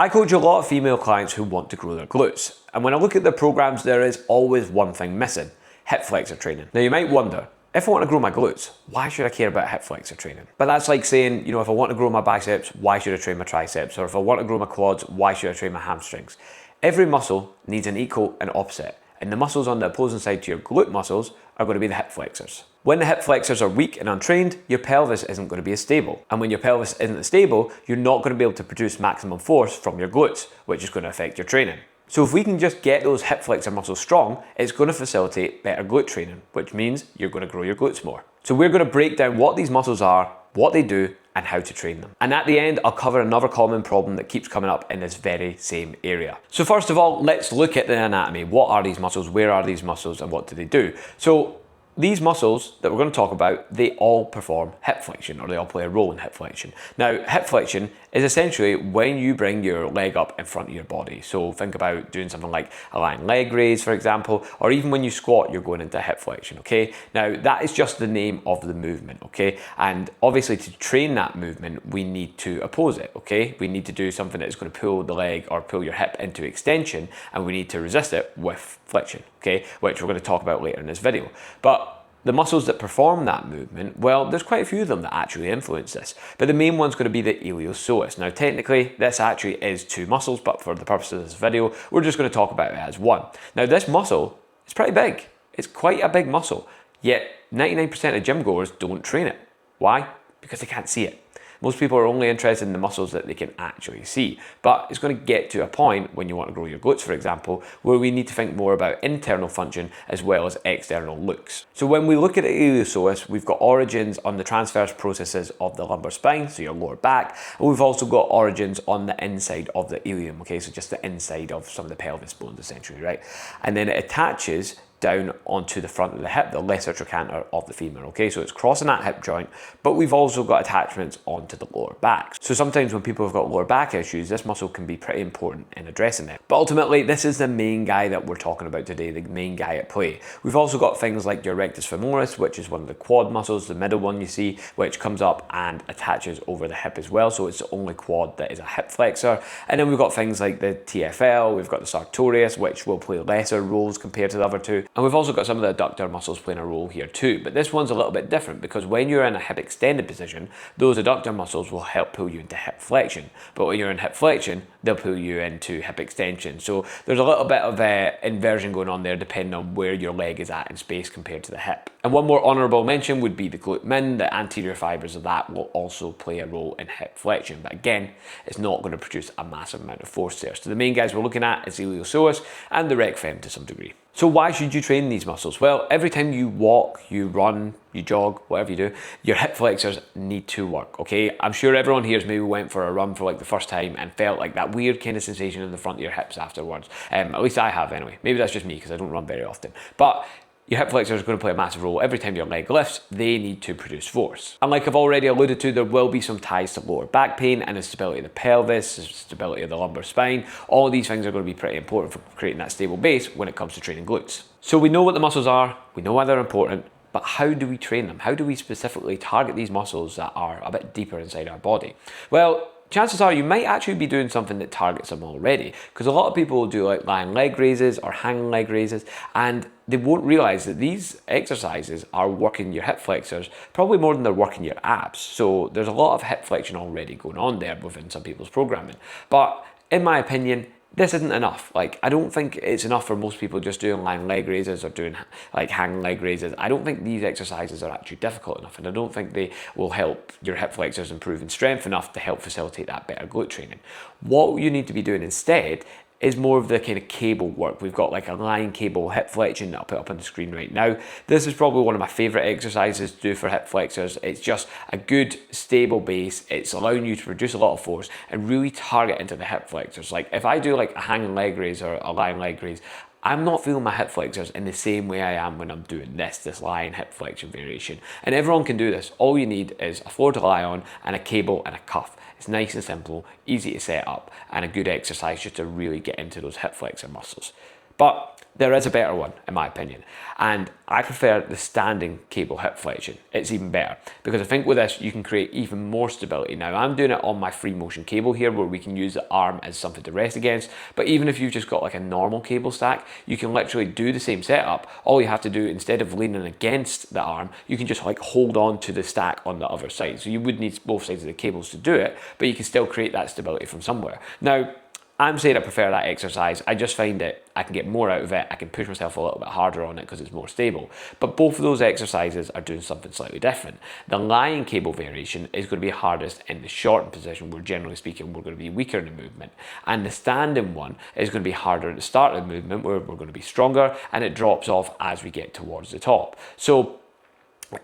I coach a lot of female clients who want to grow their glutes, and when I look at their programs, there is always one thing missing: hip flexor training. Now you might wonder, if I want to grow my glutes, why should I care about hip flexor training? But that's like saying, if I want to grow my biceps, why should I train my triceps? Or if I want to grow my quads, why should I train my hamstrings? Every muscle needs an equal and opposite, and the muscles on the opposing side to your glute muscles are going to be the hip flexors. When the hip flexors are weak and untrained, your pelvis isn't going to be as stable. And when your pelvis isn't as stable, you're not going to be able to produce maximum force from your glutes, which is going to affect your training. So if we can just get those hip flexor muscles strong, it's going to facilitate better glute training, which means you're going to grow your glutes more. So we're going to break down what these muscles are, what they do, and how to train them. And at the end, I'll cover another common problem that keeps coming up in this very same area. So first of all, let's look at the anatomy. What are these muscles? Where are these muscles? And what do they do? So these muscles that we're going to talk about, they all perform hip flexion, or they all play a role in hip flexion. Now, hip flexion is essentially when you bring your leg up in front of your body. So think about doing something like a lying leg raise, for example, or even when you squat, you're going into hip flexion, okay? Now, that is just the name of the movement, okay? And obviously to train that movement, we need to oppose it, okay? We need to do something that's going to pull the leg or pull your hip into extension, and we need to resist it with flexion, okay? Which we're going to talk about later in this video. But the muscles that perform that movement, well, there's quite a few of them that actually influence this, but the main one's going to be the iliopsoas. Now, technically, this actually is two muscles, but for the purpose of this video, we're just going to talk about it as one. Now, this muscle is pretty big. It's quite a big muscle, yet 99% of gym goers don't train it. Why? Because they can't see it. Most people are only interested in the muscles that they can actually see, but it's going to get to a point when you want to grow your glutes, for example, where we need to think more about internal function as well as external looks. So when we look at the iliopsoas, we've got origins on the transverse processes of the lumbar spine, so your lower back, and we've also got origins on the inside of the ilium, okay, so just the inside of some of the pelvis bones essentially, right? And then it attaches down onto the front of the hip, the lesser trochanter of the femur, okay? So it's crossing that hip joint, but we've also got attachments onto the lower back. So sometimes when people have got lower back issues, this muscle can be pretty important in addressing them. But ultimately, this is the main guy that we're talking about today, the main guy at play. We've also got things like your rectus femoris, which is one of the quad muscles, the middle one you see, which comes up and attaches over the hip as well. So it's the only quad that is a hip flexor. And then we've got things like the TFL, we've got the sartorius, which will play lesser roles compared to the other two. And we've also got some of the adductor muscles playing a role here too, but this one's a little bit different because when you're in a hip extended position, those adductor muscles will help pull you into hip flexion. But when you're in hip flexion, they'll pull you into hip extension. So there's a little bit of inversion going on there depending on where your leg is at in space compared to the hip. And one more honourable mention would be the glute min. The anterior fibres of that will also play a role in hip flexion, but again, it's not going to produce a massive amount of force there. So the main guys we're looking at is the iliopsoas and the rec fem to some degree. So why should you train these muscles? Well, every time you walk, you run, you jog, whatever you do, your hip flexors need to work, okay? I'm sure everyone here has maybe went for a run for like the first time and felt like that weird kind of sensation in the front of your hips afterwards. At least I have anyway. Maybe that's just me because I don't run very often. But your hip flexors are going to play a massive role. Every time your leg lifts, they need to produce force. And like I've already alluded to, there will be some ties to lower back pain and the stability of the pelvis, the stability of the lumbar spine. All of these things are going to be pretty important for creating that stable base when it comes to training glutes. So we know what the muscles are, we know why they're important, but how do we train them? How do we specifically target these muscles that are a bit deeper inside our body? Well, chances are you might actually be doing something that targets them already, because a lot of people will do like lying leg raises or hanging leg raises, and they won't realize that these exercises are working your hip flexors probably more than they're working your abs. So there's a lot of hip flexion already going on there within some people's programming. But in my opinion, this isn't enough. Like, I don't think it's enough for most people just doing lying leg raises or doing like hanging leg raises. I don't think these exercises are actually difficult enough, and I don't think they will help your hip flexors improve in strength enough to help facilitate that better glute training. What you need to be doing instead is more of the kind of cable work. We've got like a lying cable hip flexion that I'll put up on the screen right now. This is probably one of my favorite exercises to do for hip flexors. It's just a good stable base. It's allowing you to produce a lot of force and really target into the hip flexors. Like if I do like a hanging leg raise or a lying leg raise, I'm not feeling my hip flexors in the same way I am when I'm doing this lying hip flexion variation. And everyone can do this. All you need is a floor to lie on and a cable and a cuff. It's nice and simple, easy to set up, and a good exercise just to really get into those hip flexor muscles. But There is a better one, in my opinion, and I prefer the standing cable hip flexion. It's even better because I think with this you can create even more stability. Now I'm doing it on my free motion cable here where we can use the arm as something to rest against, but even if you've just got like a normal cable stack, you can literally do the same setup. All you have to do, instead of leaning against the arm, you can just like hold on to the stack on the other side. So you would need both sides of the cables to do it, but you can still create that stability from somewhere. Now, I'm saying I prefer that exercise. I just find that I can get more out of it. I can push myself a little bit harder on it because it's more stable. But both of those exercises are doing something slightly different. The lying cable variation is going to be hardest in the shortened position where, generally speaking, we're going to be weaker in the movement. And the standing one is going to be harder at the start of the movement where we're going to be stronger, and it drops off as we get towards the top. So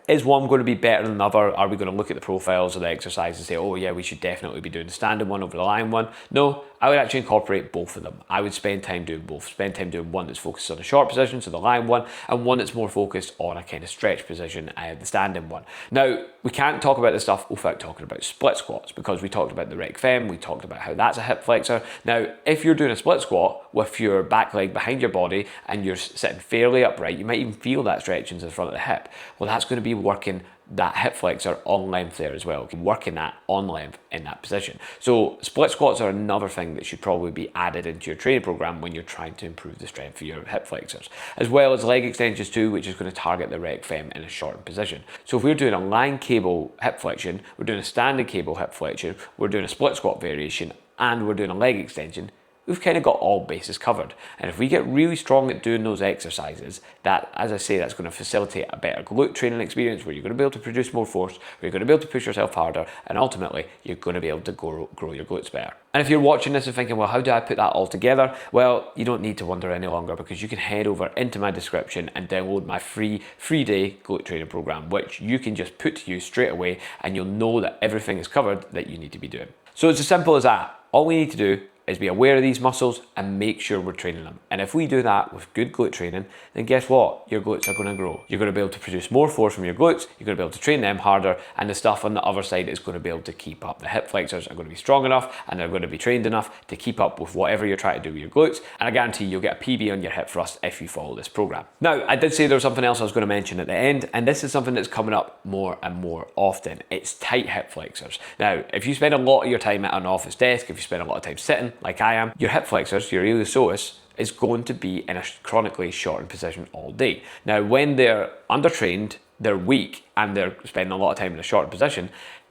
is one going to be better than another? Are we going to look at the profiles of the exercise and say, oh yeah, we should definitely be doing the standing one over the lying one? No, I would actually incorporate both of them. I would spend time doing both. Spend time doing one that's focused on a short position, so the lying one, and one that's more focused on a kind of stretch position, the standing one. Now, we can't talk about this stuff without talking about split squats, because we talked about the rec fem, we talked about how that's a hip flexor. Now, if you're doing a split squat with your back leg behind your body and you're sitting fairly upright, you might even feel that stretch into the front of the hip. Well, that's going to be working that hip flexor on length there as well, working that on length in that position. So split squats are another thing that should probably be added into your training program when you're trying to improve the strength of your hip flexors, as well as leg extensions too, which is going to target the rec fem in a shortened position. So if we're doing a lying cable hip flexion, we're doing a standing cable hip flexion, we're doing a split squat variation, and we're doing a leg extension, we've kind of got all bases covered. And if we get really strong at doing those exercises, that, as I say, that's going to facilitate a better glute training experience where you're going to be able to produce more force, where you're going to be able to push yourself harder, and ultimately you're going to be able to grow your glutes better. And if you're watching this and thinking, well, how do I put that all together? Well, you don't need to wonder any longer, because you can head over into my description and download my free 3-day glute training program, which you can just put to use straight away, and you'll know that everything is covered that you need to be doing. So it's as simple as that. All we need to do is be aware of these muscles and make sure we're training them. And if we do that with good glute training, then guess what? Your glutes are going to grow. You're going to be able to produce more force from your glutes, you're going to be able to train them harder, and the stuff on the other side is going to be able to keep up. The hip flexors are going to be strong enough, and they're going to be trained enough to keep up with whatever you're trying to do with your glutes, and I guarantee you'll get a PB on your hip thrust if you follow this program. Now, I did say there was something else I was going to mention at the end, and this is something that's coming up more and more often. It's tight hip flexors. Now, if you spend a lot of your time at an office desk, if you spend a lot of time sitting, like I am, your hip flexors, your iliopsoas, is going to be in a chronically shortened position all day. Now, when they're undertrained, they're weak, and they're spending a lot of time in a shortened position,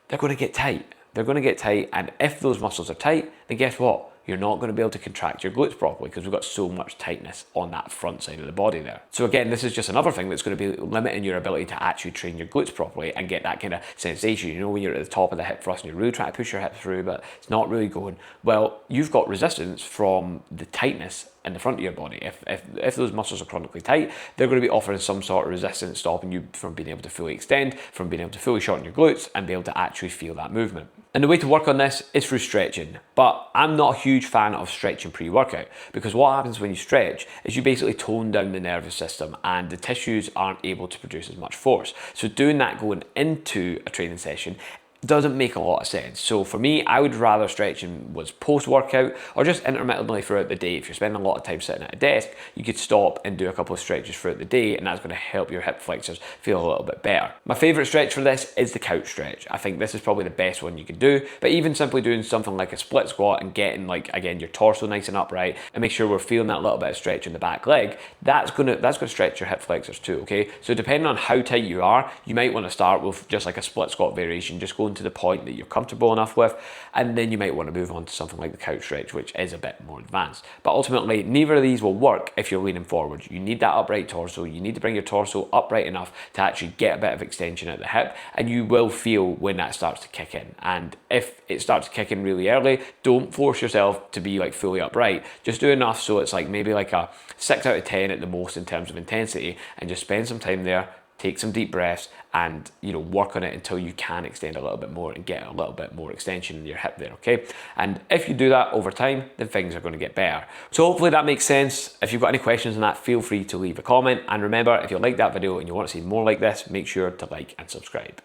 they're going to get tight. They're going to get tight, and if those muscles are tight, then guess what? You're not going to be able to contract your glutes properly because we've got so much tightness on that front side of the body there. So again, this is just another thing that's going to be limiting your ability to actually train your glutes properly and get that kind of sensation. You know, when you're at the top of the hip thrust and you're really trying to push your hips through, but it's not really going. Well, you've got resistance from the tightness in the front of your body. If those muscles are chronically tight, they're going to be offering some sort of resistance, stopping you from being able to fully extend, from being able to fully shorten your glutes and be able to actually feel that movement. And the way to work on this is through stretching. But I'm not a huge fan of stretching pre-workout, because what happens when you stretch is you basically tone down the nervous system and the tissues aren't able to produce as much force. So doing that going into a training session doesn't make a lot of sense. So for me, I would rather stretching was post-workout or just intermittently throughout the day. If you're spending a lot of time sitting at a desk, you could stop and do a couple of stretches throughout the day, and that's going to help your hip flexors feel a little bit better. My favorite stretch for this is the couch stretch. I think this is probably the best one you can do, but even simply doing something like a split squat and getting, like, again, your torso nice and upright and make sure we're feeling that little bit of stretch in the back leg, that's going to stretch your hip flexors too, okay? So depending on how tight you are, you might want to start with just like a split squat variation, just going to the point that you're comfortable enough with, and then you might want to move on to something like the couch stretch, which is a bit more advanced. But ultimately, neither of these will work if you're leaning forward. You need that upright torso. You need to bring your torso upright enough to actually get a bit of extension at the hip, and you will feel when that starts to kick in. And if it starts to kick in really early, don't force yourself to be like fully upright. Just do enough so it's like maybe like a 6 out of 10 at the most in terms of intensity, and just spend some time there, take some deep breaths, and, you know, work on it until you can extend a little bit more and get a little bit more extension in your hip there, okay? And if you do that over time, then things are going to get better. So hopefully that makes sense. If you've got any questions on that, feel free to leave a comment. And remember, if you like that video and you want to see more like this, make sure to like and subscribe.